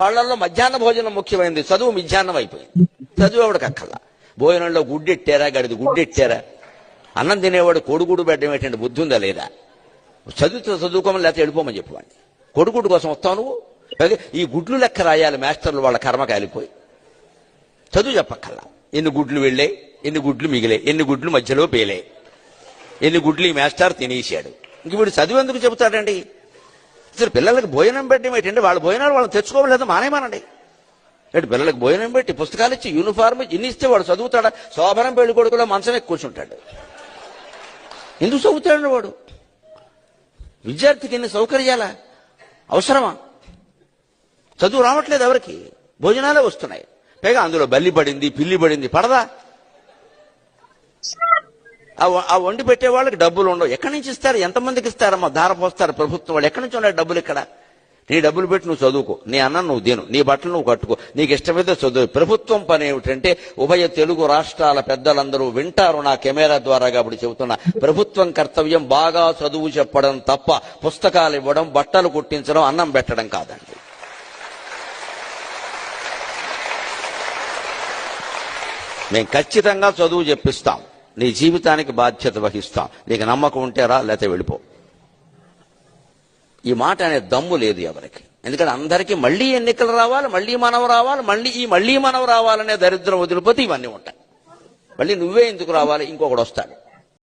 వాళ్ళల్లో మధ్యాహ్న భోజనం ముఖ్యమైనది, చదువు మిధ్యాహ్నం అయిపోయింది. చదువు ఎవడికి అక్కల్లా. భోజనంలో గుడ్డెట్టారా, గడిది గుడ్డెట్టారా, అన్నం తినేవాడు కోడిగుడు పెట్టడం ఏంటంటే బుద్ధి ఉందా లేదా? చదువుకోమని లేకపోతే వెళ్ళిపోమని చెప్పండి. కొడుకుడు కోసం వస్తావు నువ్వు. ఈ గుడ్లు లెక్క రాయాలి మాస్టర్లు, వాళ్ళ కర్మ కాలిపోయి. చదువు చెప్పక్కల్లా. ఎన్ని గుడ్లు వెళ్ళాయి, ఎన్ని గుడ్లు మిగిలే, ఎన్ని గుడ్లు మధ్యలో పేలే, ఎన్ని గుడ్లు ఈ మాస్టర్ తినేసాడు. ఇంక వీడు చదువు ఎందుకు చెబుతాడండి? అసలు పిల్లలకి భోజనం పెట్టడం ఏంటంటే వాళ్ళ భోజనాలు వాళ్ళని తెచ్చుకోవలేదు, మానేమానండి. అంటే పిల్లలకి భోజనం పెట్టి పుస్తకాలు ఇచ్చి యూనిఫార్మ్ ఇన్ని ఇస్తే వాడు చదువుతాడా? శోభనం పెళ్లి కొడుకులో మంచం ఎక్కి కూర్చుంటాడు. ఎందుకు చదువుతాడు వాడు? విద్యార్థికి ఎన్ని సౌకర్యాలా అవసరమా? చదువు రావట్లేదు ఎవరికి, భోజనాలే వస్తున్నాయి. పైగా అందులో బల్లి పడింది, పిల్లి పడింది, పడదా? ఆ వండి పెట్టే వాళ్ళకి డబ్బులు ఉండవు. ఎక్కడి నుంచి ఇస్తారు? ఎంతమందికి ఇస్తారమ్మా? ధార పోస్తారు ప్రభుత్వం వాళ్ళు. ఎక్కడి నుంచి ఉన్నాయి డబ్బులు? ఇక్కడ నీ డబ్బులు పెట్టి నువ్వు చదువుకో, నీ అన్నం నువ్వు తిను, నీ బట్టలు నువ్వు కట్టుకో, నీకు ఇష్టమైతే చదువు. ప్రభుత్వం పని ఏమిటంటే, ఉభయ తెలుగు రాష్ట్రాల పెద్దలందరూ వింటారు నా కెమెరా ద్వారా కాబట్టి చెబుతున్నా, ప్రభుత్వం కర్తవ్యం బాగా చదువు చెప్పడం తప్ప పుస్తకాలు ఇవ్వడం, బట్టలు కుట్టించడం, అన్నం పెట్టడం కాదండి. మేము ఖచ్చితంగా చదువు చెప్పిస్తాం, నీ జీవితానికి బాధ్యత వహిస్తాం. నీకు నమ్మకం ఉంటే రా, లేకపోతే వెళ్ళిపో. ఈ మాట అనే దమ్ము లేదు ఎవరికి. ఎందుకంటే అందరికీ మళ్ళీ ఎన్నికలు రావాలి, మళ్ళీ మనవ రావాలనే దరిద్రం వదిలిపోతే ఇవన్నీ ఉంటాయి. మళ్ళీ నువ్వే ఎందుకు రావాలి, ఇంకొకడు వస్తాడు.